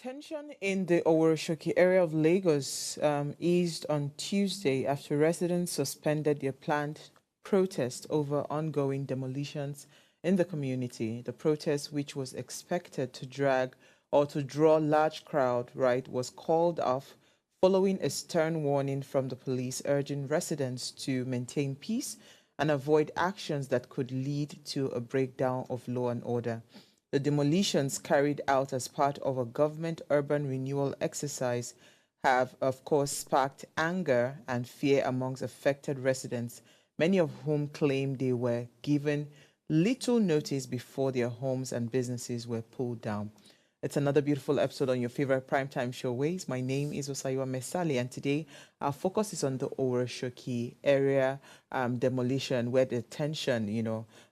Tension in the Oworonshoki area of Lagos eased on Tuesday after residents suspended their planned protest over ongoing demolitions in the community. The protest, which was expected to drag or to draw large crowd, right, was called off following a stern warning from the police urging residents to maintain peace and avoid actions that could lead to a breakdown of law and order. The demolitions carried out as part of a government urban renewal exercise have, of course, sparked anger and fear amongst affected residents, many of whom claim they were given little notice before their homes and businesses were pulled down. It's another beautiful episode on your favorite primetime show Ways. My name is Osayiwa Mesali, and today our focus is on the Oworonshoki area demolition, where the tension,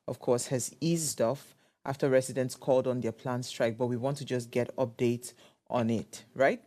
of course, has eased off after residents called on their planned strike, but we want to just get updates on it, right?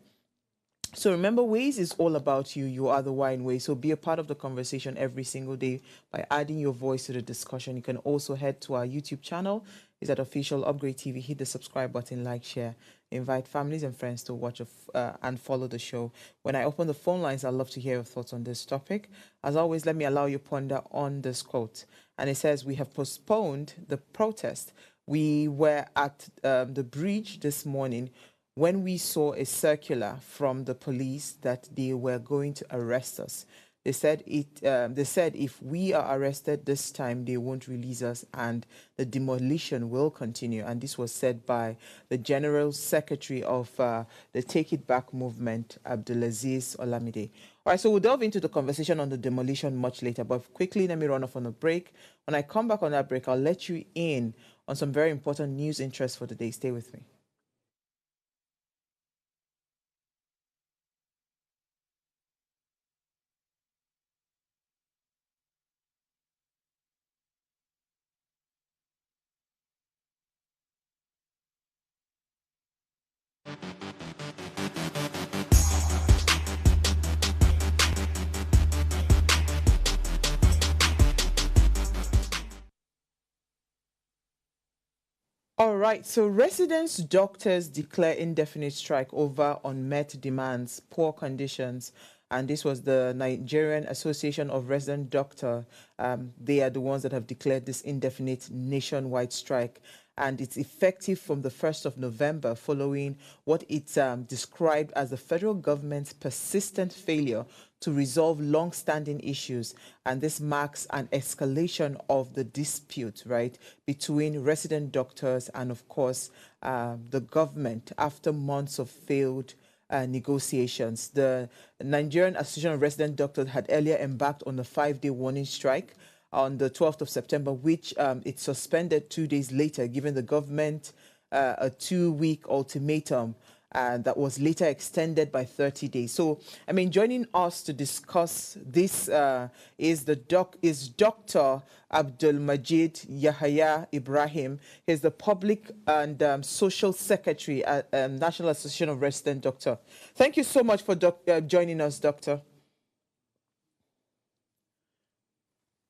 So remember, Ways is all about you. You are the why in Ways. So be a part of the conversation every single day by adding your voice to the discussion. You can also head to our YouTube channel. It's at Official Upgrade TV. Hit the subscribe button, like, share. Invite families and friends to watch and follow the show. When I open the phone lines, I'd love to hear your thoughts on this topic. As always, let me allow you ponder on this quote. And it says, "We have postponed the protest. We were at the bridge this morning when we saw a circular from the police that they were going to arrest us. They said if we are arrested this time, they won't release us and the demolition will continue." And this was said by the General Secretary of the Take It Back movement, Abdulaziz Olamide. All right, so we'll delve into the conversation on the demolition much later, but quickly, let me run off on a break. When I come back on that break, I'll let you in on some very important news interests for the day. Stay with me. All right, so residents, doctors declare indefinite strike over unmet demands, poor conditions, and this was the Nigerian Association of Resident Doctor. They are the ones that have declared this indefinite nationwide strike, and it's effective from the 1st of November following what it's described as the federal government's persistent failure to resolve long-standing issues. And this marks an escalation of the dispute, right, between resident doctors and, of course, the government after months of failed negotiations. The Nigerian Association of Resident Doctors had earlier embarked on a 5-day warning strike on the 12th of September, which it suspended 2 days later, giving the government a 2-week ultimatum that was later extended by 30 days. So, I mean, joining us to discuss this is Dr. Abdulmajid Yahaya Ibrahim. He's the Public and Social Secretary at National Association of Resident Doctors. Thank you so much for joining us, Doctor.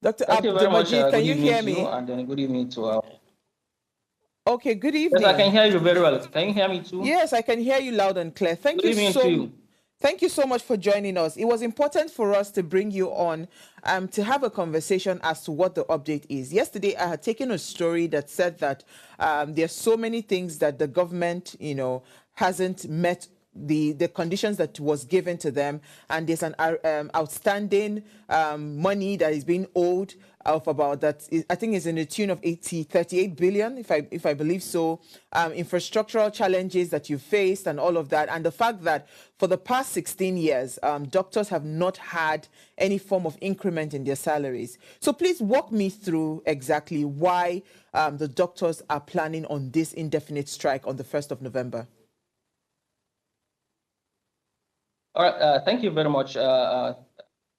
Dr. Thank you very much. Abdulmajid, can you hear me? And then good evening to our... Okay, good evening. Yes, I can hear you very well. Can you hear me too? Yes, I can hear you loud and clear. Thank you so much for joining us. It was important for us to bring you on to have a conversation as to what the update is. Yesterday, I had taken a story that said that there are so many things that the government, hasn't met the conditions that was given to them, and there's an outstanding money that is being owed of about that I think is in the tune of 38 billion, if I believe so. Infrastructural challenges that you faced and all of that, and the fact that for the past 16 years, doctors have not had any form of increment in their salaries. So please walk me through exactly why the doctors are planning on this indefinite strike on the 1st of November. All right, thank you very much.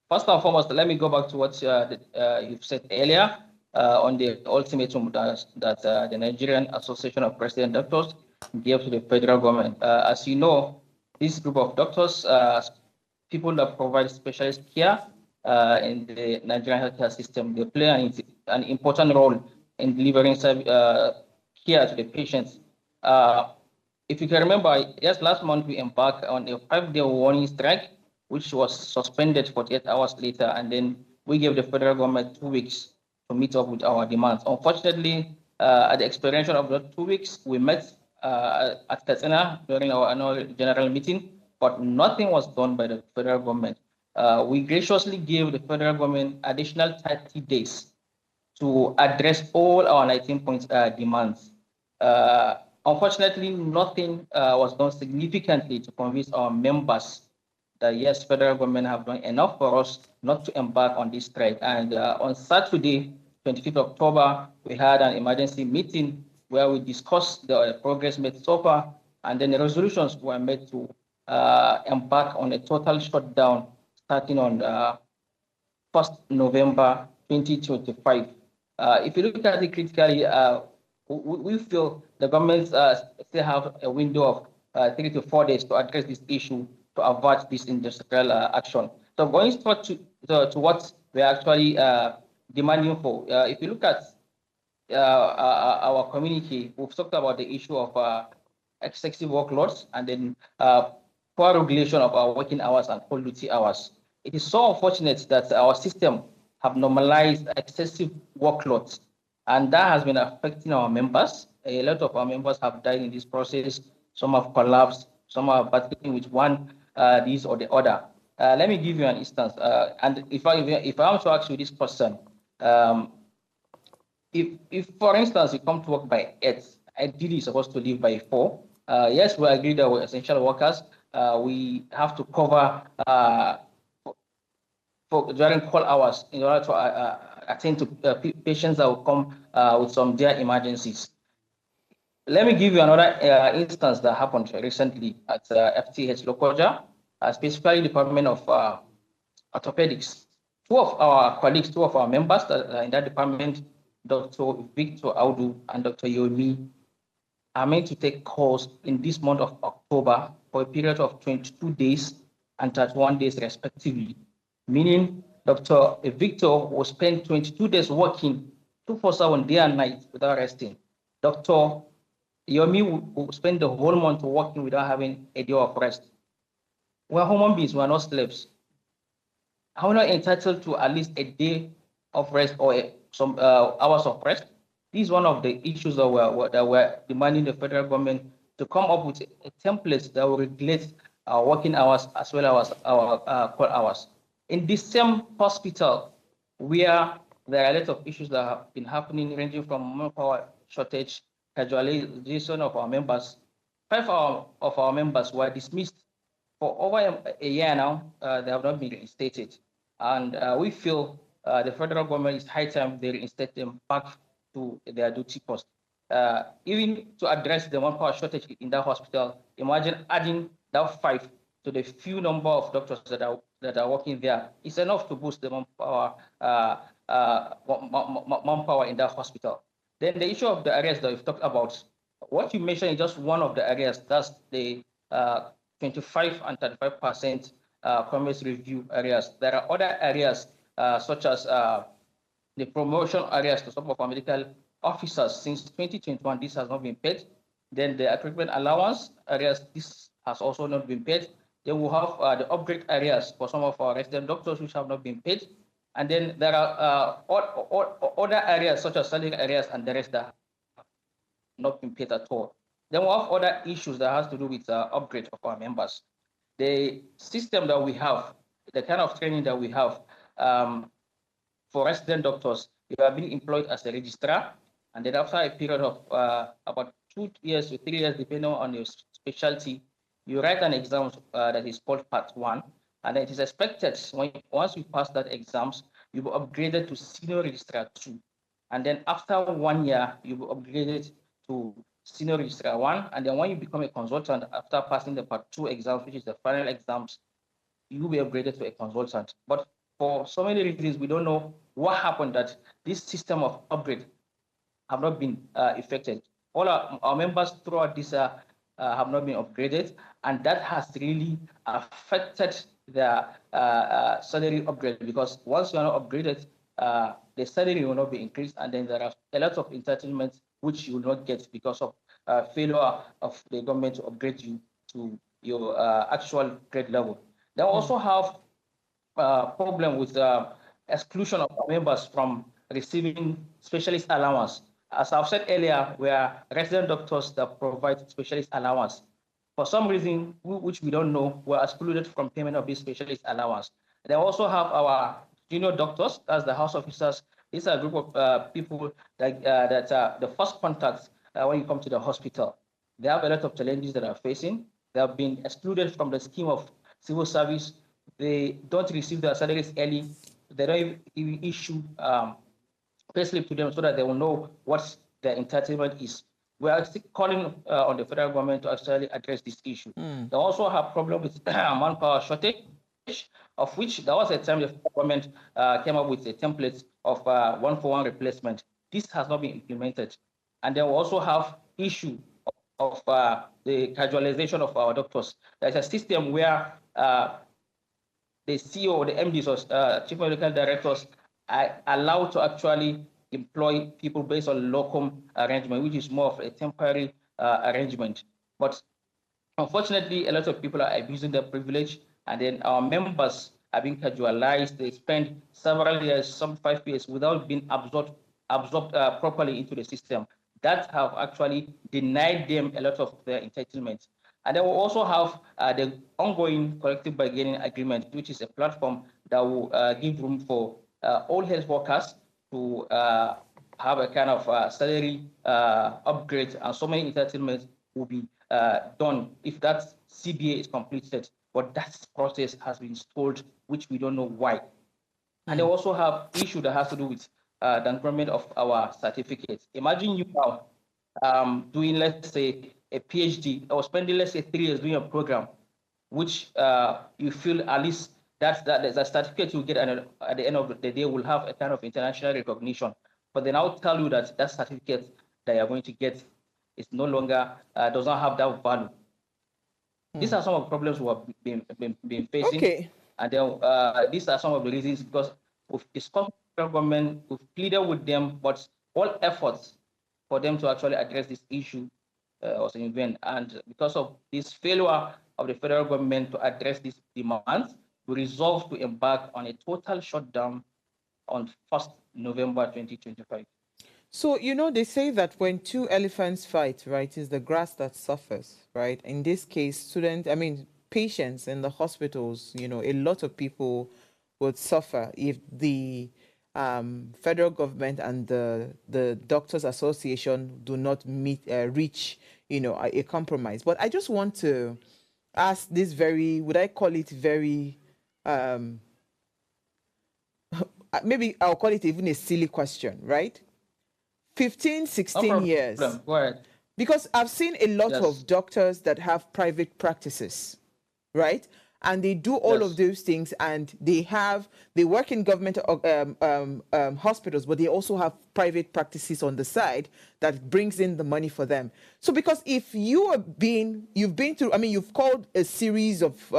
First and foremost, let me go back to what you've said earlier on the ultimatum that the Nigerian Association of Resident Doctors gave to the federal government. As you know, this group of doctors, people that provide specialist care in the Nigerian healthcare system, they play an important role in delivering care to the patients. if you can remember, yes, last month we embarked on a 5-day warning strike, which was suspended 48 hours later, and then we gave the federal government 2 weeks to meet up with our demands. Unfortunately, at the expiration of the 2 weeks, we met at Katsina during our annual general meeting, but nothing was done by the federal government. We graciously gave the federal government additional 30 days to address all our 19 point demands. Unfortunately, nothing was done significantly to convince our members that yes, federal government have done enough for us not to embark on this strike. And on Saturday, 25th October, we had an emergency meeting where we discussed the progress made so far, and then the resolutions were made to embark on a total shutdown starting on 1st November 2025. If you look at it critically, we feel the government still have a window of 3 to 4 days to address this issue to avert this industrial action. So going straight to what we're actually demanding for, if you look at our community, we've talked about the issue of excessive workloads and then poor regulation of our working hours and full duty hours. It is so unfortunate that our system have normalized excessive workloads, and that has been affecting our members. A lot of our members have died in this process. Some have collapsed. Some are battling with one this or the other. Let me give you an instance. And if I want to ask you this question, if for instance you come to work by 8, ideally you're supposed to leave by 4. Yes, we agree that we're essential workers. We have to cover for during call hours in order to attend to patients that will come with some dire emergencies. Let me give you another instance that happened recently at FTH Lokoja, specifically Department of Orthopedics. Two of our colleagues, two of our members in that department, Dr. Victor Audu and Dr. Yomi, are meant to take course in this month of October for a period of 22 days and 31 days respectively, meaning Dr. Victor will spend 22 days working 247 day and night without resting. Dr. Yomi will spend the whole month working without having a day of rest. We're human beings, we're not slaves. Are we not entitled to at least a day of rest or some hours of rest? This is one of the issues that we're demanding the federal government to come up with a template that will regulate our working hours as well as our call hours. In this same hospital, where there are a lot of issues that have been happening, ranging from manpower shortage, casualization of our members, 5 of our members were dismissed for over a year now. They have not been reinstated. And we feel the federal government is high time they reinstate them back to their duty post. Even to address the manpower shortage in that hospital, imagine adding that 5 to the few number of doctors that are working there. It's enough to boost the manpower in that hospital. Then the issue of the areas that we've talked about, what you mentioned is just one of the areas. That's the 25 and 35% performance review areas. There are other areas such as the promotion areas to some of our medical officers. Since 2021, this has not been paid. Then the equipment allowance areas, this has also not been paid. Then we have the upgrade areas for some of our resident doctors which have not been paid. And then there are other areas such as salary areas and the rest that have not been paid at all. Then we have other issues that has to do with upgrade of our members. The system that we have, the kind of training that we have for resident doctors, you are being employed as a registrar, and then after a period of about 2 years to 3 years, depending on your specialty, you write an exam that is called Part 1, and it is expected once you pass that exams, you will be upgraded to Senior Registrar 2. And then after 1 year, you will be upgraded to Senior Registrar 1. And then when you become a consultant, after passing the Part 2 exams, which is the final exams, you will be upgraded to a consultant. But for so many reasons, we don't know what happened that this system of upgrade have not been effected. All our members throughout this have not been upgraded, and that has really affected their salary upgrade, because once you are not upgraded, the salary will not be increased, and then there are a lot of entitlements which you will not get because of failure of the government to upgrade you to your actual grade level. They also have problem with exclusion of members from receiving specialist allowance. As I've said earlier, we are resident doctors that provide specialist allowance. For some reason, which we don't know, we're excluded from payment of this specialist allowance. They also have our junior doctors, as the house officers. These are a group of people that are the first contacts when you come to the hospital. They have a lot of challenges that are facing. They have been excluded from the scheme of civil service. They don't receive their salaries early. They don't even issue payslip to them so that they will know what their entitlement is. We are still calling on the federal government to actually address this issue. They also have problem with manpower shortage, of which there was a time the federal government came up with a template of one-for-one replacement. This has not been implemented. And they will also have issue of the casualization of our doctors. There's a system where the CEO or the MDs or chief medical directors are allowed to actually employ people based on locum arrangement, which is more of a temporary arrangement. But unfortunately, a lot of people are abusing their privilege, and then our members are being casualized. They spend several years, some 5 years, without being absorbed properly into the system. That have actually denied them a lot of their entitlements. And then we also have the ongoing collective bargaining agreement, which is a platform that will give room for all health workers to have a kind of salary upgrade, and so many entitlements will be done if that CBA is completed. But that process has been stalled, which we don't know why. And they also have issue that has to do with the improvement of our certificates. Imagine you now doing, let's say, a PhD, or spending, let's say, 3 years doing a program, which you feel at least that certificate you get at the end of the day will have a kind of international recognition. But they now tell you that that certificate that you're going to get is no longer, does not have that value. These are some of the problems we have been facing. Okay. And then these are some of the reasons, because we've discussed with the government, we've pleaded with them, but all efforts for them to actually address this issue was in vain. And because of this failure of the federal government to address these demands, we resolved to embark on a total shutdown on 1st November 2025. So, they say that when two elephants fight, right, is the grass that suffers, right? In this case, patients in the hospitals, a lot of people would suffer if the federal government and the Doctors Association do not reach, a compromise. But I just want to ask this would I call it very, maybe I'll call it even a silly question, right? 15, 16 years. Go ahead. Because I've seen a lot of doctors that have private practices, right? And they do all of those things, and they work in government hospitals, but they also have private practices on the side that brings in the money for them. So because if you've been through, you've called a series of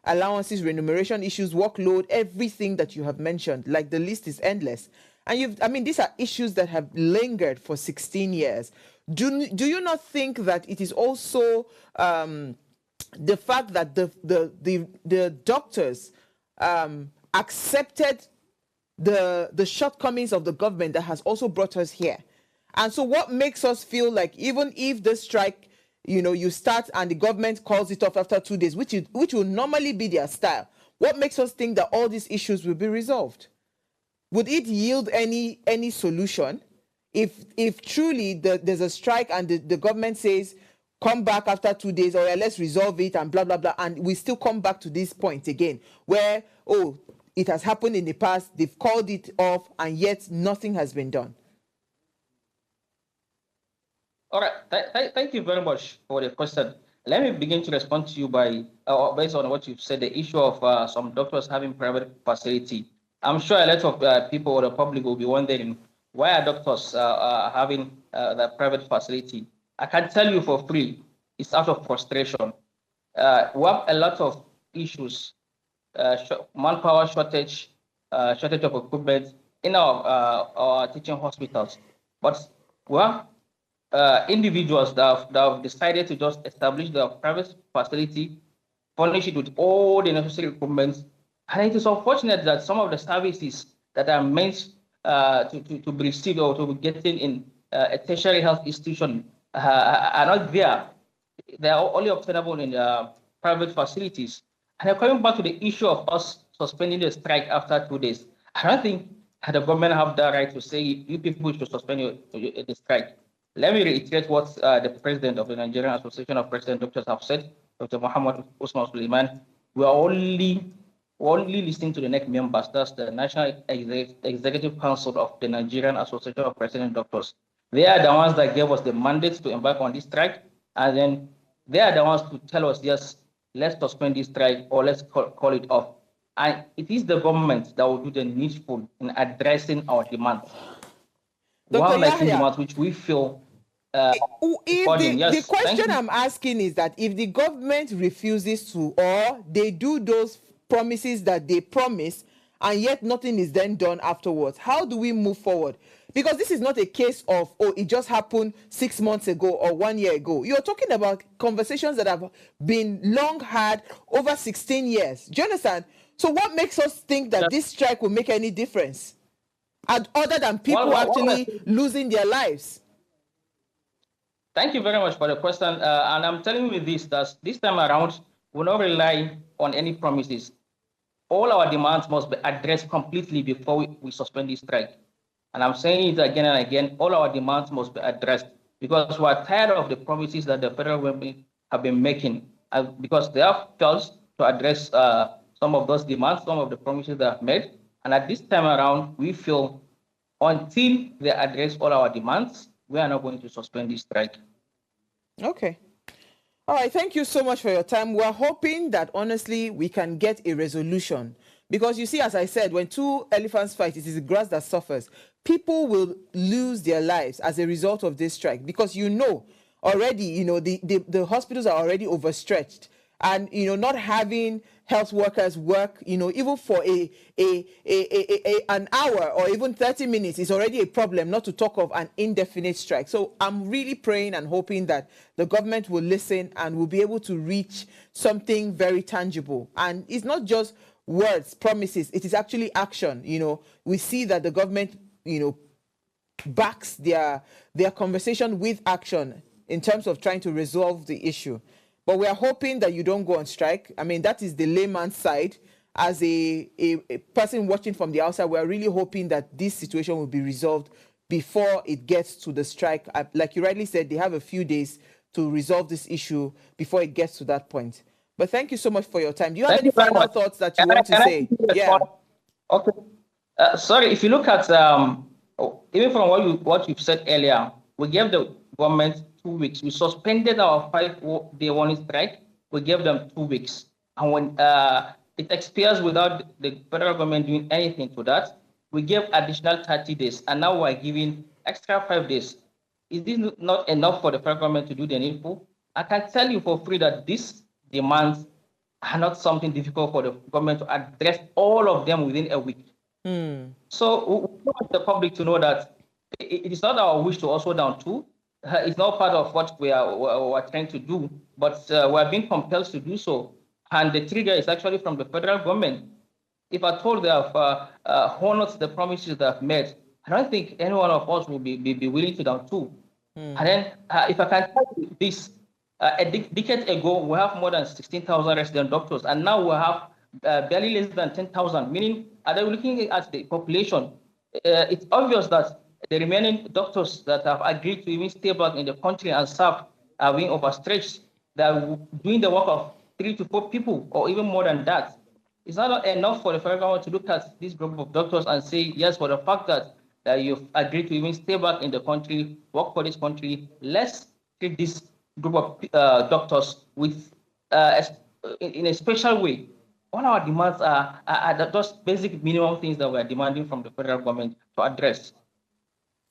allowances, remuneration issues, workload, everything that you have mentioned, like the list is endless. And these are issues that have lingered for 16 years. Do you not think that it is also the fact that the doctors accepted the shortcomings of the government that has also brought us here? And so what makes us feel like even if the strike, you start and the government calls it off after 2 days, which will normally be their style, what makes us think that all these issues will be resolved? Would it yield any solution if truly there's a strike and the government says, come back after 2 days, or let's resolve it and blah, blah, blah, and we still come back to this point again where, it has happened in the past, they've called it off, and yet nothing has been done? All right. Thank you very much for the question. Let me begin to respond to you based on what you've said, the issue of some doctors having private facility. I'm sure a lot of people or the public will be wondering, why are doctors having the private facility? I can tell you for free, it's out of frustration. We have a lot of issues, manpower shortage, shortage of equipment in our teaching hospitals. But we have individuals that have decided to just establish their private facility, furnish it with all the necessary equipment. And it is unfortunate that some of the services that are meant to be received or to be getting in a tertiary health institution are not there. They are only obtainable in private facilities. And coming back to the issue of us suspending the strike after 2 days, I don't think the government have the right to say you people should suspend the strike. Let me reiterate what the president of the Nigerian Association of President Doctors have said, Dr. Muhammad Usman Suleiman. We are only listening to the NEC members, that's the National Executive Council of the Nigerian Association of President Doctors. They are the ones that gave us the mandate to embark on this strike, and then they are the ones to tell us, yes, let's suspend this strike or let's call it off. And it is the government that will do the needful in addressing our demands. Dr. Yahya, demands which we feel the question I'm asking is that if the government refuses to, or they do those promises that they promise, and yet nothing is then done afterwards, how do we move forward? Because this is not a case of, oh, it just happened 6 months ago or 1 year ago. You're talking about conversations that have been long had over 16 years. Do you understand? So what makes us think that this strike will make any difference? And other than people actually losing their lives? Thank you very much for the question. And I'm telling you this, that this time around, we'll not rely on any promises. All our demands must be addressed completely before we suspend this strike. And I'm saying it again and again, all our demands must be addressed because we're tired of the promises that the federal government have been making because they have failed to address some of those demands, some of the promises they have made. And at this time around, we feel until they address all our demands, we are not going to suspend this strike. Okay. All right. Thank you so much for your time. We're hoping that, honestly, we can get a resolution. Because you see, as I said, when two elephants fight, it is the grass that suffers. People will lose their lives as a result of this strike. Because already, the hospitals are already overstretched. And, not having health workers work, even for an hour or even 30 minutes is already a problem, not to talk of an indefinite strike. So I'm really praying and hoping that the government will listen and will be able to reach something very tangible. And it's not just words, promises, it is actually action. We see that the government, backs their conversation with action in terms of trying to resolve the issue. But we are hoping that you don't go on strike. I mean, that is the layman's side. As a person watching from the outside, we're really hoping that this situation will be resolved before it gets to the strike. Like you rightly said, they have a few days to resolve this issue before it gets to that point. But thank you so much for your time. Do you have any final thoughts that you want to say? Yeah. Okay. Sorry, if you look at, even from what you've said earlier, we gave the government 2 weeks. We suspended our 5-day warning strike. We gave them 2 weeks. And when it expires without the federal government doing anything to that, we gave additional 30 days. And now we're giving extra 5 days. Is this not enough for the federal government to do the needful? I can tell you for free that these demands are not something difficult for the government to address all of them within a week. So we want the public to know that it is not our wish to also down too. It's not part of what we are trying to do, but we are being compelled to do so. And the trigger is actually from the federal government. If at all they have honored the promises they have made, I don't think any one of us will be willing to down too. And then if I can tell you this, a decade ago, we have more than 16,000 resident doctors, and now we have barely less than 10,000, meaning are they looking at the population? It's obvious that the remaining doctors that have agreed to even stay back in the country and serve are being overstretched. They're doing the work of 3 to 4 people, or even more than that. It's not enough for the federal government to look at this group of doctors and say, yes, for the fact that you've agreed to even stay back in the country, work for this country, let's treat this group of doctors with in a special way. All our demands are just basic minimum things that we're demanding from the federal government to address.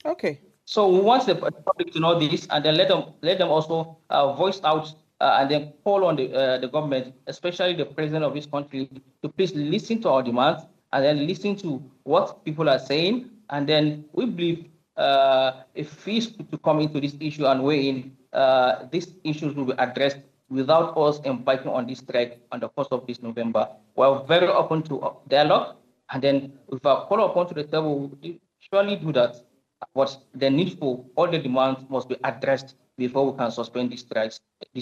Okay. So we want the public to know this, and then let them also voice out and then call on the government, especially the president of this country, to please listen to our demands and then listen to what people are saying. And then we believe if he's to come into this issue and weigh in, these issues will be addressed without us embarking on this strike on the 1st of this November. We're very open to dialogue, and then if I call upon to the table, we'll surely do that. But the need for all the demands must be addressed before we can suspend this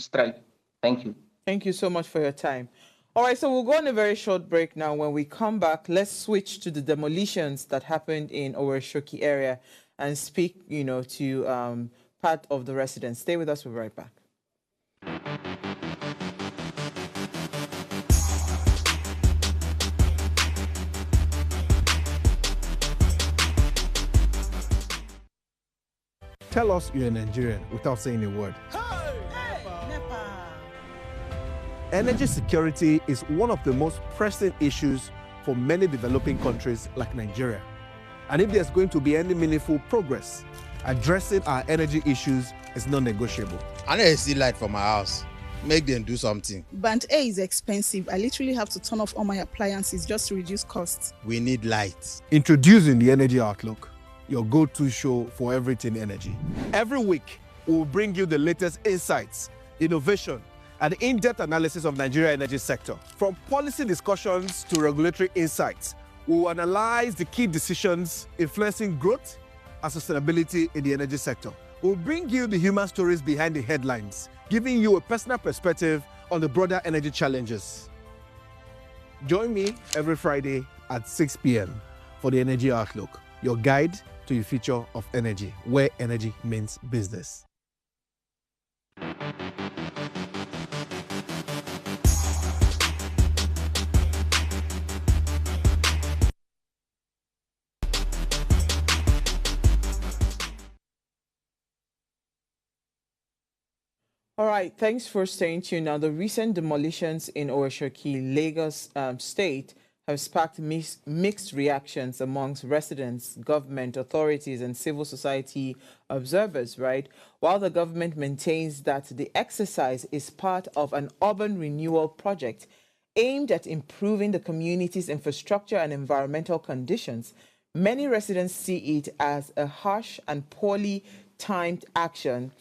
strike. Thank you. Thank you so much for your time. All right, so we'll go on a very short break now. When we come back, let's switch to the demolitions that happened in Oworonshoki area and speak, to part of the residents. Stay with us. We'll be right back. Tell us you're a Nigerian without saying a word. Energy security is one of the most pressing issues for many developing countries like Nigeria. And if there's going to be any meaningful progress, addressing our energy issues is non-negotiable. I need to see light for my house. Make them do something. Band A is expensive. I literally have to turn off all my appliances just to reduce costs. We need light. Introducing the Energy Outlook, your go-to show for everything energy. Every week, we'll bring you the latest insights, innovation, and in-depth analysis of Nigeria's energy sector. From policy discussions to regulatory insights, we'll analyze the key decisions influencing growth and sustainability in the energy sector. We'll bring you the human stories behind the headlines, giving you a personal perspective on the broader energy challenges. Join me every Friday at 6 p.m. for the Energy Outlook, your guide to the future of energy, where energy means business. All right, thanks for staying tuned. Now, the recent demolitions in Oworonshoki, Lagos State, have sparked mixed reactions amongst residents, government authorities, and civil society observers, right? While the government maintains that the exercise is part of an urban renewal project aimed at improving the community's infrastructure and environmental conditions, many residents see it as a harsh and poorly timed action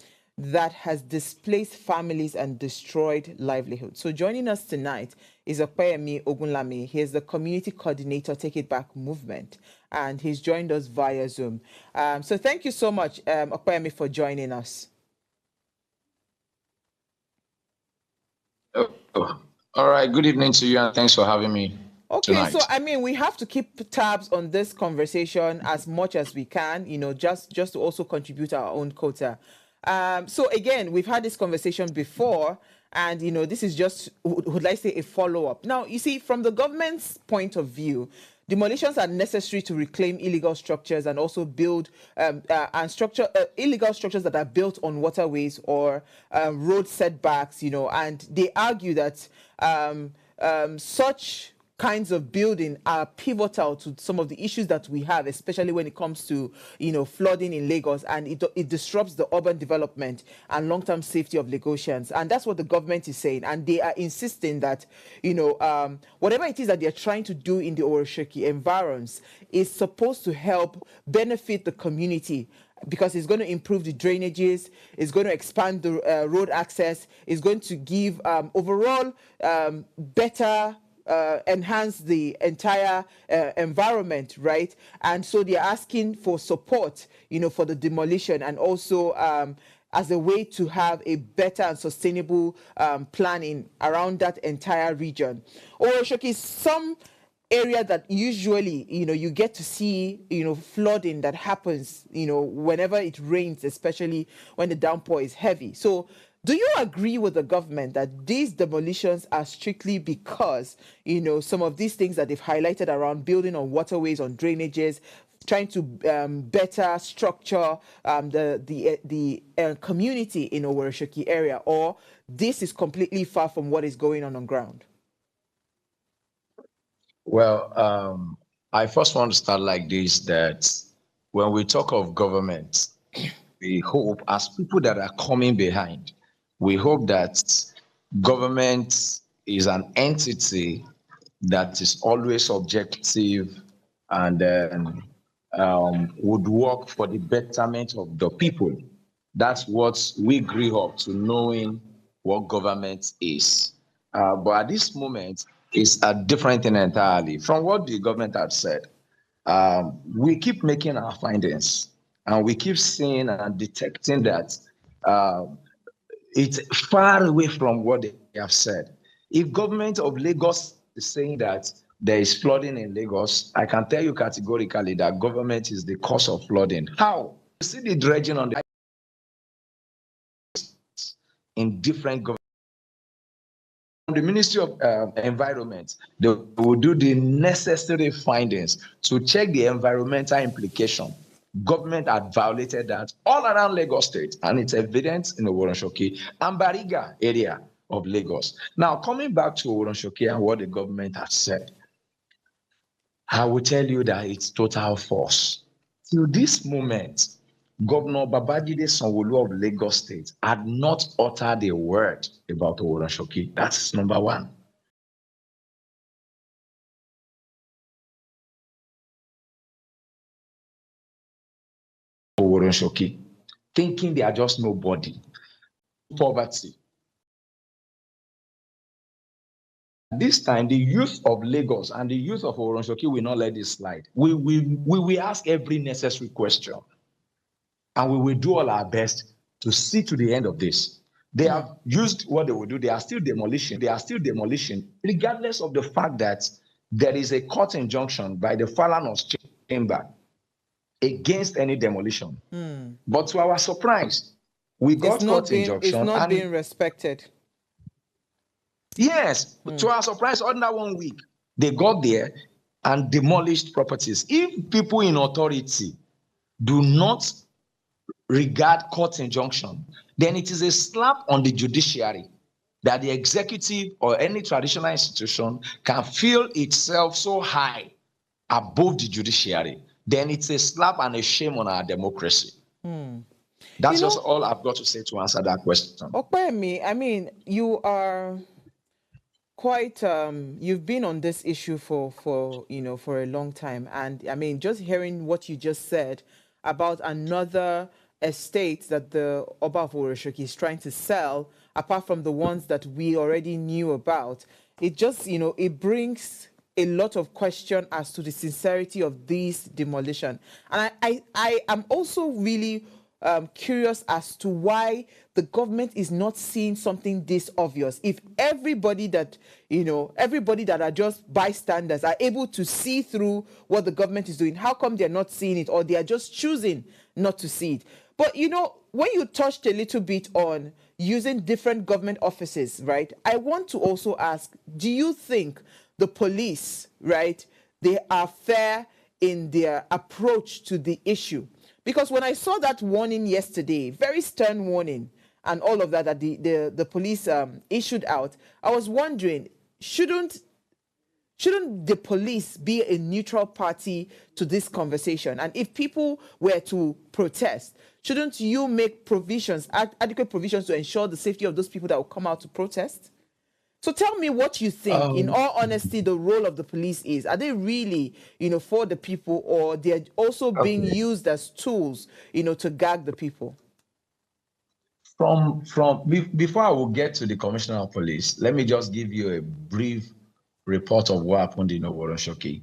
that has displaced families and destroyed livelihoods. So joining us tonight is Opeyemi Ogunlami. He is the community coordinator, Take It Back movement, and he's joined us via Zoom. So thank you so much, Opeyemi, for joining us. Oh, all right. Good evening to you, and thanks for having me. Okay, tonight. so I mean, we have to keep tabs on this conversation as much as we can, just to also contribute our own quota. So again, we've had this conversation before, and this is just, would I say, a follow-up. Now, you see, from the government's point of view, demolitions are necessary to reclaim illegal structures and also build illegal structures that are built on waterways or road setbacks, and they argue that such kinds of building are pivotal to some of the issues that we have, especially when it comes to, flooding in Lagos, and it disrupts the urban development and long-term safety of Lagosians. And that's what the government is saying. And they are insisting that, whatever it is that they're trying to do in the Oworonshoki environs is supposed to help benefit the community, because it's going to improve the drainages, it's going to expand the road access, it's going to give overall better enhance the entire environment, right? And so they're asking for support, for the demolition, and also as a way to have a better and sustainable planning around that entire region. Oworonshoki is some area that usually, you get to see, flooding that happens, whenever it rains, especially when the downpour is heavy. So do you agree with the government that these demolitions are strictly because, some of these things that they've highlighted around building on waterways, on drainages, trying to better structure the community in Oworonshoki area, or this is completely far from what is going on ground? Well, I first want to start like this, that when we talk of government, we hope, as people that are coming behind, we hope that government is an entity that is always objective and would work for the betterment of the people. That's what we grew up to knowing what government is. But at this moment, it's a different thing entirely from what the government had said. We keep making our findings and we keep seeing and detecting that it's far away from what they have said. If government of Lagos is saying that there is flooding in Lagos, I can tell you categorically that government is the cause of flooding. How? You see the dredging on the in different governments. The Ministry of Environment, they will do the necessary findings to check the environmental implication. Government had violated that all around Lagos State, and it's evident in the Oworonshoki and Bariga area of Lagos. Now, coming back to Oworonshoki and what the government has said, I will tell you that it's total false. Till this moment, Governor Babajide Sanwo-Olu of Lagos State had not uttered a word about Oworonshoki. That's number one. Oworonshoki, thinking they are just nobody. Poverty. This time, the youth of Lagos and the youth of Oworonshoki will not let this slide. We will ask every necessary question, and we will do all our best to see to the end of this. They have used what they will do. They are still demolition. They are still demolition, regardless of the fact that there is a court injunction by the Falanos chamber against any demolition. But to our surprise, we got court injunction. It's not being respected. Yes, to our surprise, under 1 week, they got there and demolished properties. If people in authority do not regard court injunction, then it is a slap on the judiciary that the executive or any traditional institution can feel itself so high above the judiciary. Then it's a slap and a shame on our democracy. That's just all I've got to say to answer that question. Okpeyemi, I mean, you are quite you've been on this issue for a long time, and I mean, just hearing what you just said about another estate that the Oba of Oworonshoki is trying to sell, apart from the ones that we already knew about, it just it brings a lot of question as to the sincerity of this demolition. And I am also really curious as to why the government is not seeing something this obvious. If everybody that are just bystanders are able to see through what the government is doing, how come they're not seeing it, or they are just choosing not to see it? But when you touched a little bit on using different government offices, right, I want to also ask, do you think the police, right, they are fair in their approach to the issue? Because when I saw that warning yesterday, very stern warning, and all of that the police issued out, I was wondering, shouldn't the police be a neutral party to this conversation? And if people were to protest, shouldn't you make provisions, adequate provisions, to ensure the safety of those people that will come out to protest? So tell me what you think, in all honesty, the role of the police is. Are they really, for the people, or they're also being used as tools, to gag the people? Before I will get to the Commissioner of Police, let me just give you a brief report of what happened in Oworonshoki.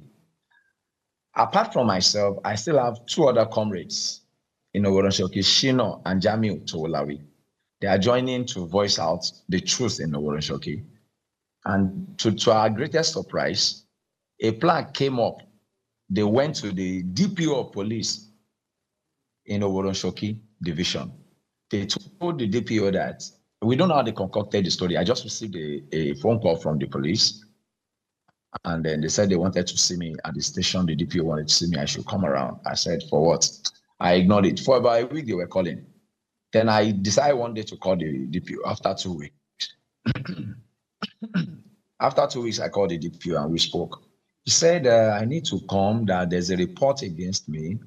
Apart from myself, I still have two other comrades in Oworonshoki, Shino and Jamiu Towolawi. They are joining to voice out the truth in Oworonshoki. And to our greatest surprise, a plan came up. They went to the DPO of police in Oworonshoki division. They told the DPO that, we don't know how they concocted the story. I just received a phone call from the police. And then they said they wanted to see me at the station. The DPO wanted to see me. I should come around. I said, for what? I ignored it. For about a week, they were calling. Then I decided one day to call the DPO after 2 weeks. After 2 weeks, I called the DPO and we spoke. He said, I need to come, that there's a report against me.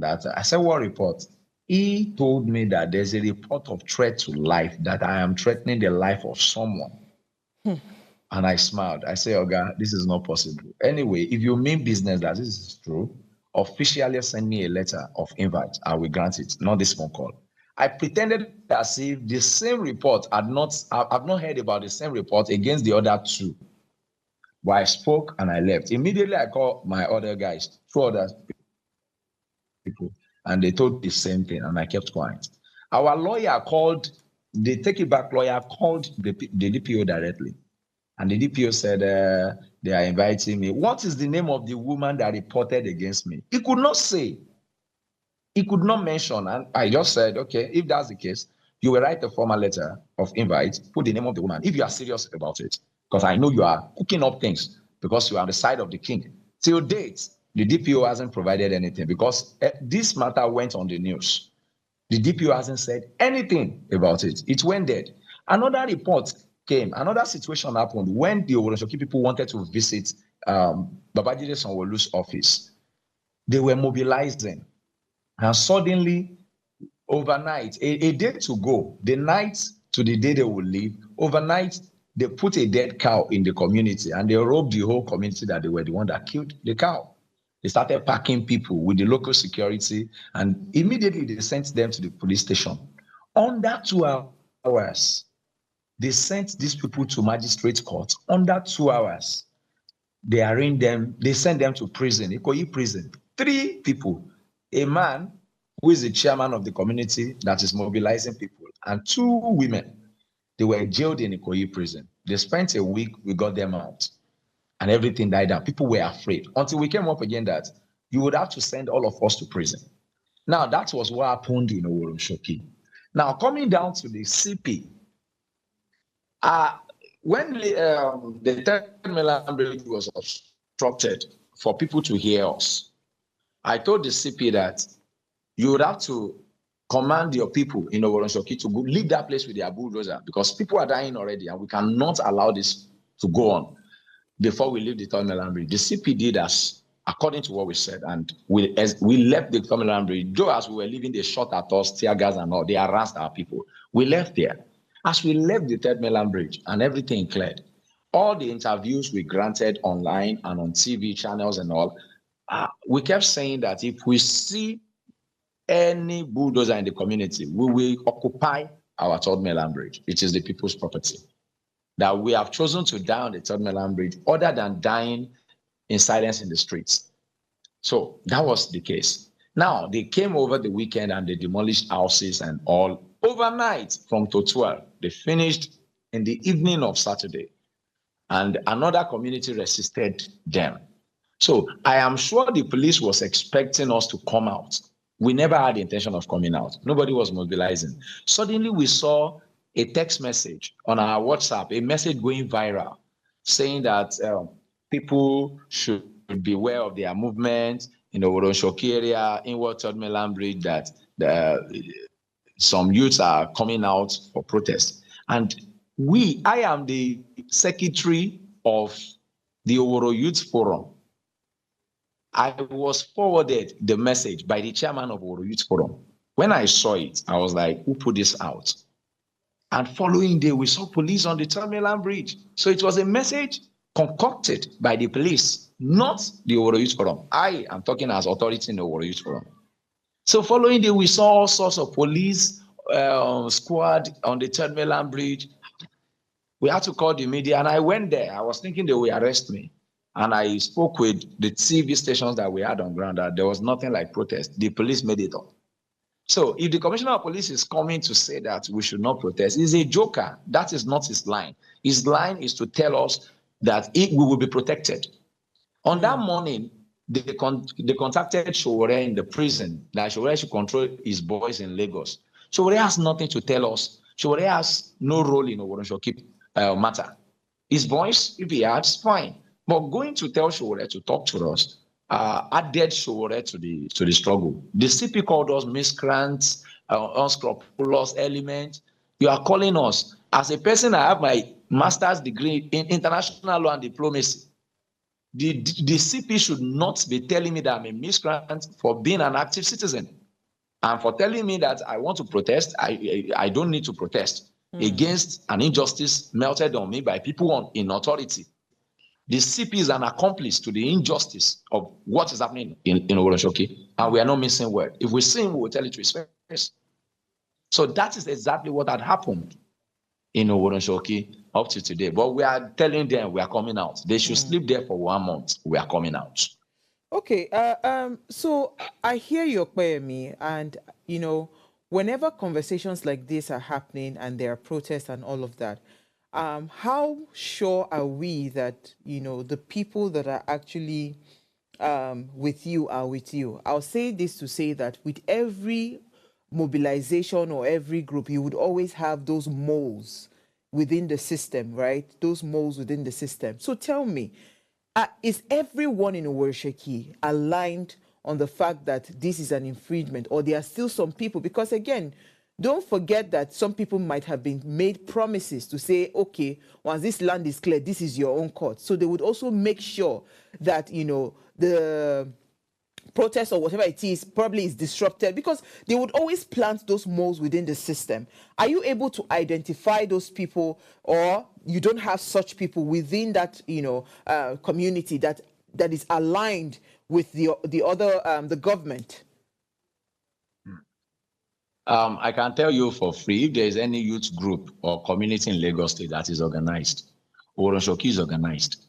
I said, what report? He told me that there's a report of threat to life, that I am threatening the life of someone. And I smiled. I said, Oga, this is not possible. Anyway, if you mean business that this is true, officially send me a letter of invite, I will grant it, not this phone call. I pretended as if the same report I've not heard about the same report against the other two. But I spoke and I left. Immediately I called my other guys, 2 other people, and they told the same thing, and I kept quiet. Our lawyer called, the Take It Back lawyer called the DPO directly. And the DPO said, they are inviting me. What is the name of the woman that reported against me? He could not say. He could not mention. And I just said, okay, if that's the case, you will write a formal letter of invite, put the name of the woman, if you are serious about it. Because I know you are cooking up things because you are on the side of the king. Till date, the DPO hasn't provided anything because this matter went on the news. The DPO hasn't said anything about it. It went dead. Another report came, another situation happened when the Oworonshoki people wanted to visit Babajide Sanwo-Olu's office. They were mobilizing. And suddenly, overnight, a day to go, the night to the day they will leave, overnight, they put a dead cow in the community and they robbed the whole community that they were the one that killed the cow. They started packing people with the local security and immediately they sent them to the police station. Under 2 hours, they sent these people to magistrate court. Under 2 hours, they arraigned them, they sent them to prison, Ikoyi prison. 3 people, a man who is the chairman of the community that is mobilizing people, and 2 women. They were jailed in Ikoyi prison. They spent a week, we got them out. And everything died down. People were afraid. Until we came up again that you would have to send all of us to prison. Now, that was what happened in Oworonshoki. Now, coming down to the CP, when the third mainland bridge was obstructed for people to hear us, I told the CP that you would have to command your people in Oworonshoki to go leave that place with their bulldozer because people are dying already and we cannot allow this to go on before we leave the third mainland bridge. The CP did as according to what we said, and we left the third mainland bridge. Though as we were leaving, they shot at us, tear gas and all. They harassed our people. We left there. As we left the third mainland bridge and everything cleared, all the interviews we granted online and on TV channels and all, we kept saying that if we see any bulldozer in the community, we will occupy our third mainland bridge. It is the people's property. That we have chosen to die on the third mainland bridge other than dying in silence in the streets. So that was the case. Now, they came over the weekend and they demolished houses and all overnight from Totual. They finished in the evening of Saturday. And another community resisted them. So I am sure the police was expecting us to come out. We never had the intention of coming out. Nobody was mobilizing. Suddenly we saw a text message on our WhatsApp, a message going viral saying that people should beware of their movement in the Oworonshoki area, inward third mainland bridge, that some youths are coming out for protest. And I am the secretary of the Oworo Youth Forum. I was forwarded the message by the chairman of Oworo Youth Forum. When I saw it, I was like, who put this out? And following day, we saw police on the third mainland bridge. So it was a message concocted by the police, not the Oworo Youth Forum. I am talking as authority in the Oworo Youth Forum. So following day, we saw all sorts of police squad on the third mainland bridge. We had to call the media, and I went there. I was thinking they would arrest me. And I spoke with the TV stations that we had on ground that there was nothing like protest. The police made it up. So if the commissioner of police is coming to say that we should not protest, he's a joker. That is not his line. His line is to tell us that we will be protected. On that morning, they contacted Sowore in the prison that Sowore should control his boys in Lagos. Sowore has nothing to tell us. Sowore has no role in Oworonshoki matter. His boys, if he has, fine. But going to tell Sowore to talk to us added Sowore to the struggle. The CP called us miscreants, unscrupulous element. You are calling us. As a person, I have my master's degree in international law and diplomacy. The CP should not be telling me that I'm a miscreant for being an active citizen. And for telling me that I want to protest, I don't need to protest against an injustice melted on me by people in authority. The CP is an accomplice to the injustice of what is happening in Oworonshoki, and we are not missing word. If we see him, we will tell it to his face. So that is exactly what had happened in Oworonshoki up to today. But we are telling them we are coming out. They should sleep there for 1 month. We are coming out. Okay, so I hear your Kweyemi, and whenever conversations like this are happening and there are protests and all of that, how sure are we that the people that are actually with you are with you? I'll say this to say that with every mobilization or every group, you would always have those moles within the system, right? Those moles within the system. So tell me, is everyone in Oworonshoki aligned on the fact that this is an infringement, or there are still some people? Because again, don't forget that some people might have been made promises to say, okay, once this land is cleared, this is your own court. So they would also make sure that, the protest or whatever it is probably is disrupted, because they would always plant those moles within the system. Are you able to identify those people, or you don't have such people within that community that is aligned with the government? I can tell you for free, if there is any youth group or community in Lagos State that is organized, Oworonshoki is organized.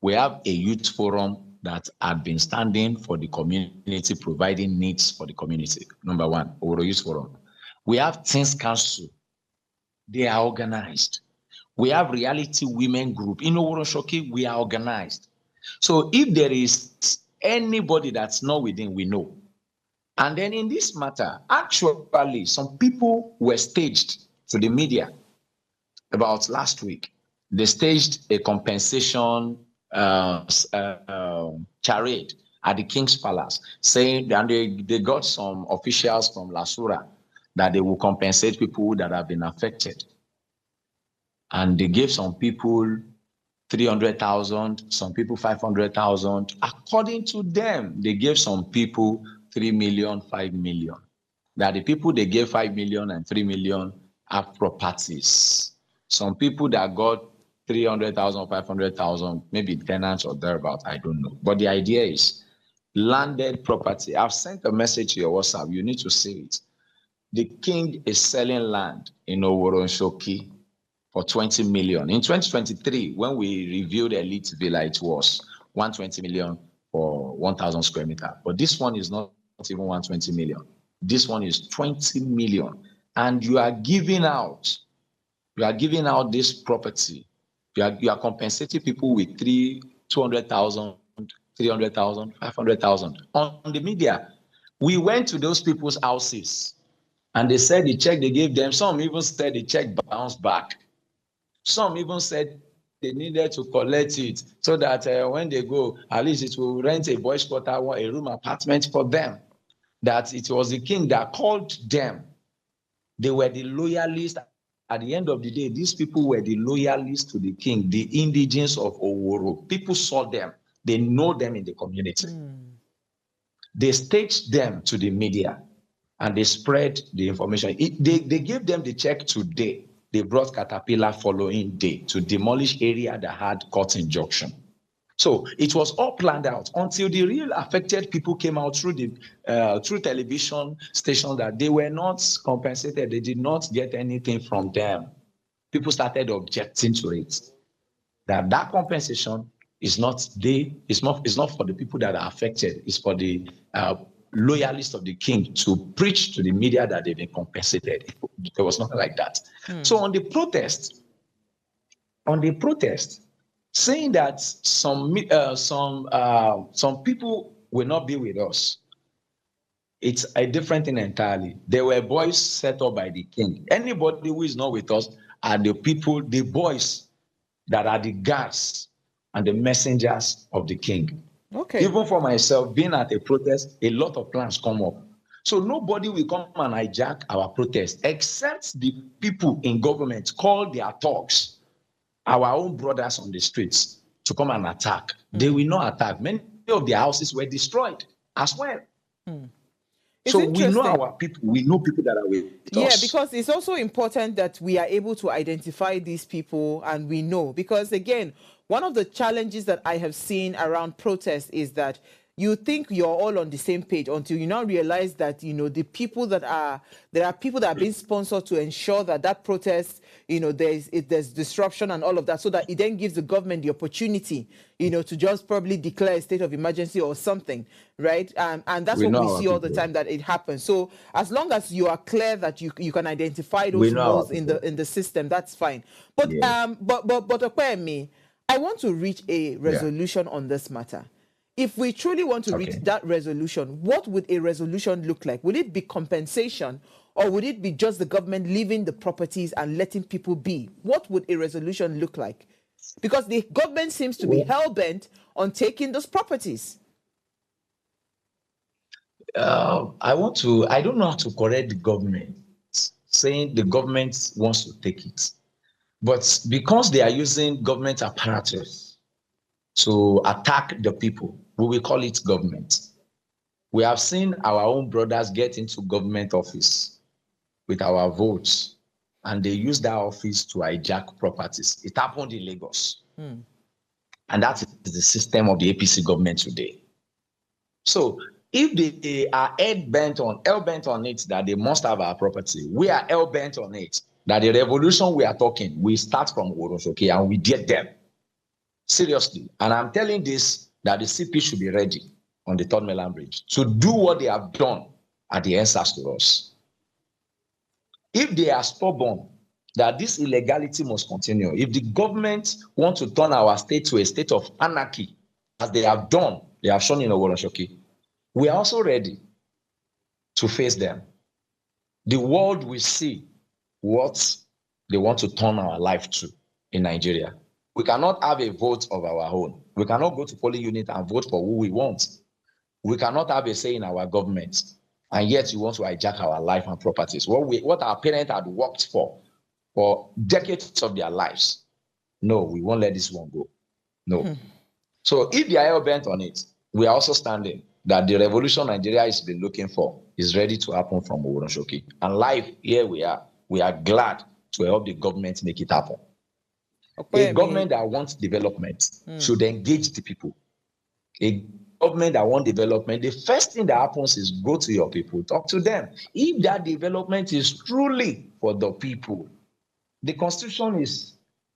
We have a youth forum that had been standing for the community, providing needs for the community. Number one, Oworo Youth Forum. We have Teens Council. They are organized. We have Reality Women Group. In Oworonshoki, we are organized. So if there is anybody that's not within, we know. And then in this matter, actually, some people were staged to the media about last week. They staged a compensation charade at the King's Palace, saying that they got some officials from Lasura that they will compensate people that have been affected. And they gave some people 300,000, some people 500,000. According to them, they gave some people 3 million, 5 million. That the people they gave 5 million and 3 million have properties. Some people that got 300,000, 500,000, maybe tenants or thereabout, I don't know. But the idea is landed property. I've sent a message to your WhatsApp. You need to see it. The king is selling land in Oworonshoki for 20 million. In 2023, when we reviewed Elite Villa, it was 120 million for 1,000 square meters. But this one is not even 120 million. This one is 20 million. And you are giving out this property. You are compensating people with 200,000, 300,000, 500,000. On the media, we went to those people's houses and they said the check they gave them, some even said the check bounced back. Some even said they needed to collect it so that when they go, at least it will rent a boys' quarter, a room apartment for them. That it was the king that called them. They were the loyalists. At the end of the day, these people were the loyalists to the king, the indigents of Oworo. People saw them. They know them in the community. They staged them to the media and they spread the information. They gave them the check today. They brought Caterpillar following day to demolish area that had court injunction. So it was all planned out until the real affected people came out through television stations that they were not compensated. They did not get anything from them. People started objecting to it. That compensation is not for the people that are affected. It's for the loyalists of the king to preach to the media that they've been compensated. There was nothing like that. So on the protest, saying that some people will not be with us, it's a different thing entirely. There were boys set up by the king. Anybody who is not with us are the people, the boys that are the guards and the messengers of the king. Okay. Even for myself, being at a protest, a lot of plans come up. So nobody will come and hijack our protest except the people in government call their thugs, our own brothers on the streets, to come and attack. They will not attack. Many of their houses were destroyed as well. So we know our people. We know people that are with us. Yeah, because it's also important that we are able to identify these people and we know. Because again, one of the challenges that I have seen around protests is that you think you're all on the same page until you now realize that, you know, there are people that are being sponsored to ensure that that protest, you know, there's disruption and all of that, so that it then gives the government the opportunity, you know, to just probably declare a state of emergency or something, right? And that's what we see all the time, that it happens. So as long as you are clear that you can identify those moles in the system, that's fine. But but Okwemi, I want to reach a resolution on this matter. If we truly want to reach that resolution, what would a resolution look like? Would it be compensation, or would it be just the government leaving the properties and letting people be? What would a resolution look like? Because the government seems to be hell-bent on taking those properties. I don't know how to correct the government, saying the government wants to take it. But because they are using government apparatus to attack the people, we will call it government. We have seen our own brothers get into government office with our votes, and they use that office to hijack properties. It happened in Lagos. And that is the system of the APC government today. So if they are hell-bent on it, that they must have our property, we are hell-bent on it, that the revolution we are talking, we start from Oworonshoki and we get them. Seriously. And I'm telling this, that the CP should be ready on the Third Mainland Bridge to do what they have done at the answers to us. If they are stubborn that this illegality must continue, if the government wants to turn our state to a state of anarchy, as they have done, they have shown in Oworonshoki, we are also ready to face them. The world will see what they want to turn our life to in Nigeria. We cannot have a vote of our own. We cannot go to polling unit and vote for who we want. We cannot have a say in our government, and yet you want to hijack our life and properties. What our parents had worked for decades of their lives. No, we won't let this one go. No. So if they are hell-bent on it, we are also standing that the revolution Nigeria has been looking for is ready to happen from Oworonshoki. And life, here we are. We are glad to help the government make it happen. A government that wants development should engage the people. A government that wants development, the first thing that happens is go to your people, talk to them. If that development is truly for the people, the Constitution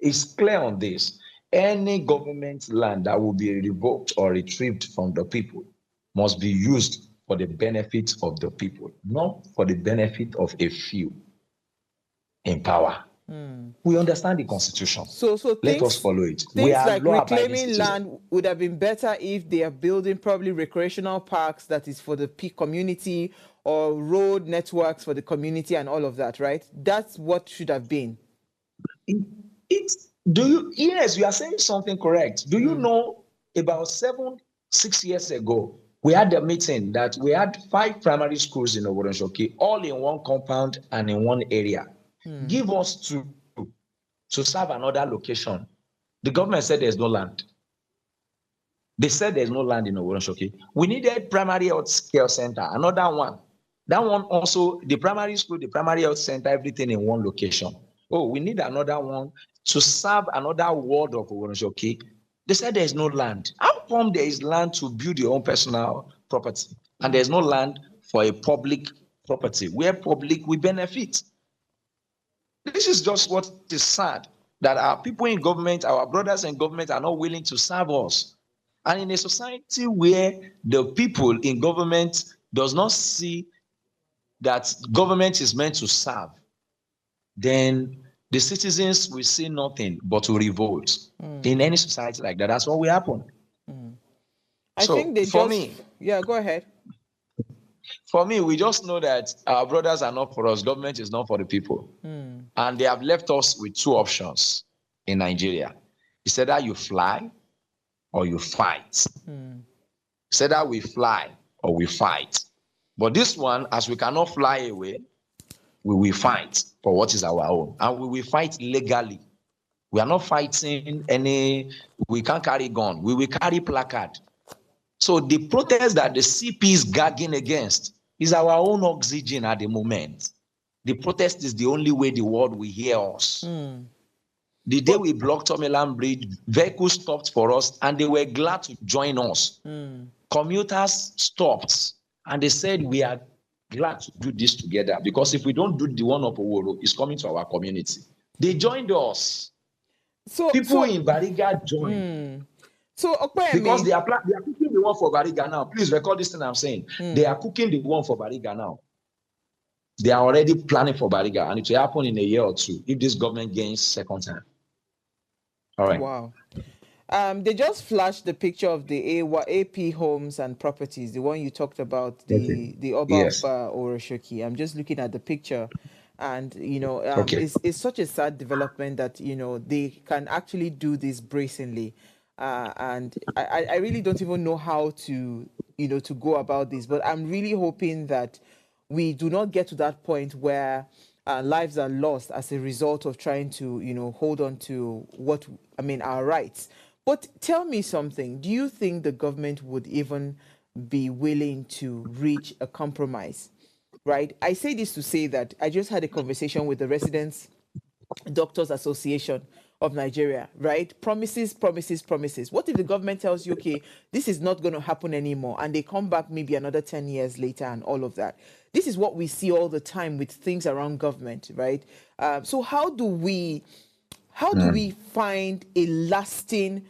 is clear on this. Any government land that will be revoked or retrieved from the people must be used for the benefit of the people, not for the benefit of a few in power. We understand the Constitution. So let us follow it. Things like reclaiming land would have been better if they are building probably recreational parks that is for the peak community, or road networks for the community and all of that, right? That's what should have been. Yes, you are saying something correct. Do you know about 6 years ago, we had a meeting that we had 5 primary schools in Oworonshoki, all in one compound and in one area. Give us to serve another location. The government said there's no land. They said there's no land in Oworonshoki. We needed primary health care center, another one. That one also, the primary school, the primary health center, everything in one location. Oh, we need another one to serve another ward of Oworonshoki. They said there's no land. How come there is land to build your own personal property and there's no land for a public property where public will benefit? This is just what is sad, that our people in government, our brothers in government are not willing to serve us. And in a society where the people in government does not see that government is meant to serve, then the citizens will see nothing but to revolt. In any society like that, that's what will happen. I think they for me, yeah, go ahead. For me, we just know that our brothers are not for us. Government is not for the people. And they have left us with 2 options in Nigeria. It's either you fly or you fight. It's either we fly or we fight. But this one, as we cannot fly away, we will fight for what is our own. And we will fight legally. We are not fighting we can't carry gun. We will carry placard. So the protest that the CP is gagging against is our own oxygen at the moment. The protest is the only way the world will hear us. The day we blocked Tomiland Bridge, vehicles stopped for us and they were glad to join us. Commuters stopped and they said, we are glad to do this together because if we don't do the one of Oworo, it's coming to our community. They joined us. People in Bariga joined. Because they are cooking the one for Bariga now. Please record this thing I'm saying. They are cooking the one for Bariga now. They are already planning for Bariga, and it will happen in a year or two if this government gains second time. All right. Wow. They just flashed the picture of the AP homes and properties, the one you talked about, the Oba Yes. of Oworonshoki. I'm just looking at the picture, and it's such a sad development that they can actually do this brazenly, and I really don't even know how to to go about this. But I'm really hoping that we do not get to that point where lives are lost as a result of trying to hold on to our rights. But tell me something. Do you think the government would even be willing to reach a compromise? Right? I say this to say that I just had a conversation with the Residents Doctors Association of Nigeria, right? Promises, promises, promises. What if the government tells you, okay, this is not going to happen anymore, and they come back maybe another 10 years later and all of that? This is what we see all the time with things around government, right? So how do we find a lasting,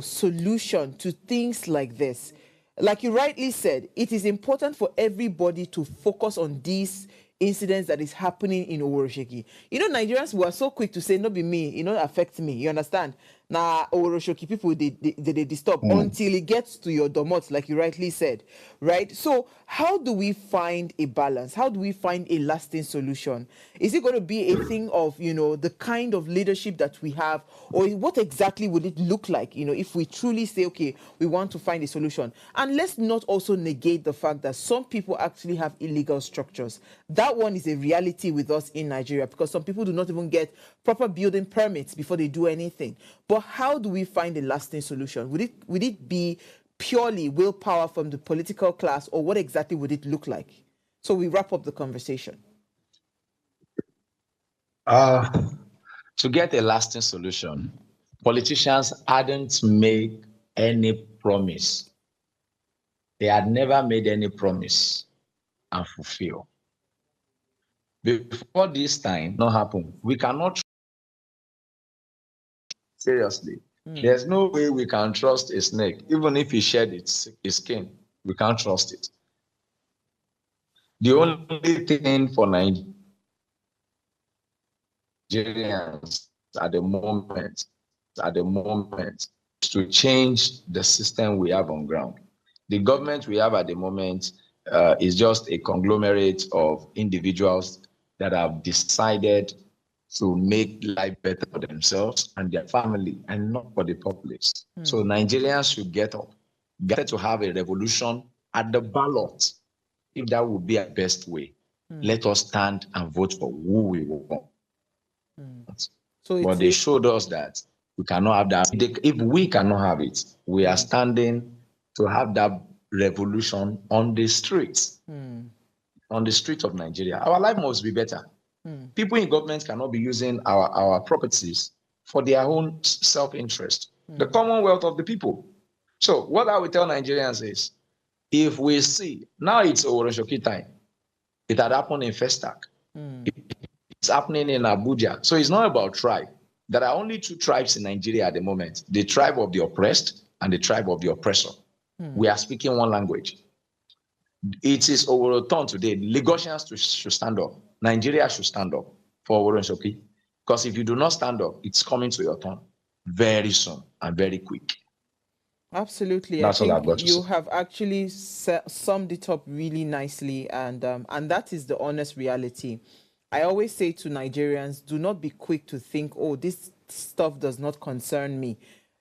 solution to things like this? Like you rightly said, it is important for everybody to focus on these incidents that is happening in Oworonshoki. Nigerians were so quick to say, no be me, it not affect me. You understand? Now, Oworonshoki people, they disturb until it gets to your domot, like you rightly said, right? So how do we find a balance? How do we find a lasting solution? Is it going to be a thing of, the kind of leadership that we have, or what exactly would it look like, if we truly say, okay, we want to find a solution? And let's not also negate the fact that some people actually have illegal structures. That one is a reality with us in Nigeria, because some people do not even get proper building permits before they do anything. But how do we find a lasting solution? Would it be purely willpower from the political class, or what exactly would it look like? So we wrap up the conversation. To get a lasting solution, politicians hadn't made any promise. They had never made any promise and fulfill. Before this time not happen, we cannot. Seriously, there's no way we can trust a snake, even if he shed its skin. We can't trust it. The only thing for Nigerians at the moment, is to change the system we have on ground. The government we have at the moment is just a conglomerate of individuals that have decided to make life better for themselves and their family, and not for the populace. So Nigerians should get up, get to have a revolution at the ballot. If that would be our best way, let us stand and vote for who we want. But they showed us that we cannot have that. If we cannot have it, we are standing to have that revolution on the streets, on the streets of Nigeria. Our life must be better. People in government cannot be using our properties for their own self-interest, the commonwealth of the people. So what I will tell Nigerians is, if we see, now it's Oworonshoki time. It had happened in Festac. It's happening in Abuja. So it's not about tribe. There are only two tribes in Nigeria at the moment, the tribe of the oppressed and the tribe of the oppressor. We are speaking one language. It is our turn today. Lagosians should stand up. Nigeria should stand up for Oworonshoki. Because if you do not stand up, it's coming to your turn very soon and very quick. Absolutely. That's I all I've got think to you say. have actually summed it up really nicely, and that is the honest reality. I always say to Nigerians, do not be quick to think, oh, this stuff does not concern me,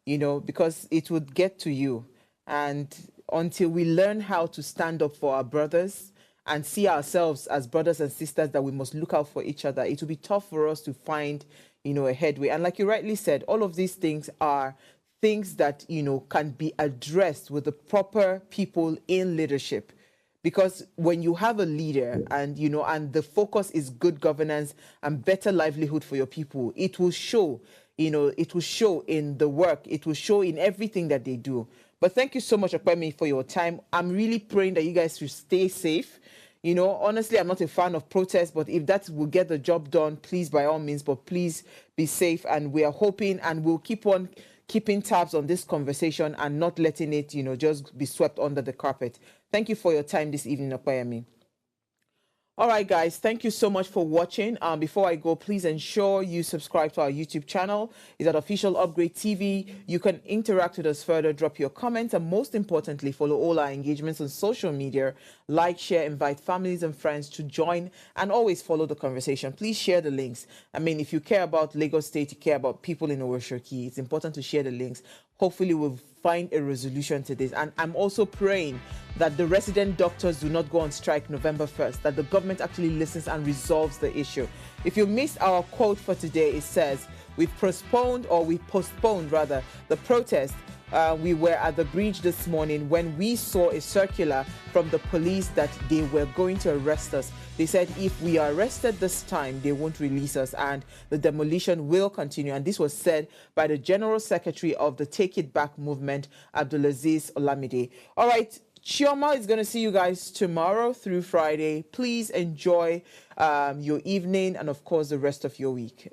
because it would get to you. And until we learn how to stand up for our brothers and see ourselves as brothers and sisters that we must look out for each other, it will be tough for us to find, a headway. And like you rightly said, all of these things are things that, can be addressed with the proper people in leadership. Because when you have a leader and, and the focus is good governance and better livelihood for your people, it will show. you know, it will show in the work. It will show in everything that they do. But thank you so much, Okpemi, for your time. I'm really praying that you guys should stay safe. You know, honestly, I'm not a fan of protests, but if that will get the job done, please, by all means, but please be safe. And we are hoping, and we'll keep on keeping tabs on this conversation and not letting it, you know, just be swept under the carpet. Thank you for your time this evening, Okpemi. All right, guys, thank you so much for watching. Before I go, please ensure you subscribe to our YouTube channel. It's at Official Upgrade TV. You can interact with us further, drop your comments, and most importantly, follow all our engagements on social media. Like, share, invite families and friends to join, and always follow the conversation. Please share the links. I mean, if you care about Lagos State, you care about people in Oworonshoki, it's important to share the links. Hopefully, we'll find a resolution to this. And I'm also praying that the resident doctors do not go on strike November 1st, that the government actually listens and resolves the issue. If you missed our quote for today, it says, we postponed rather, the protest. We were at the bridge this morning when we saw a circular from the police that they were going to arrest us. They said if we are arrested this time, they won't release us and the demolition will continue. And this was said by the General Secretary of the Take It Back movement, Abdulaziz Olamide. All right, Chioma is going to see you guys tomorrow through Friday. Please enjoy your evening and, of course, the rest of your week.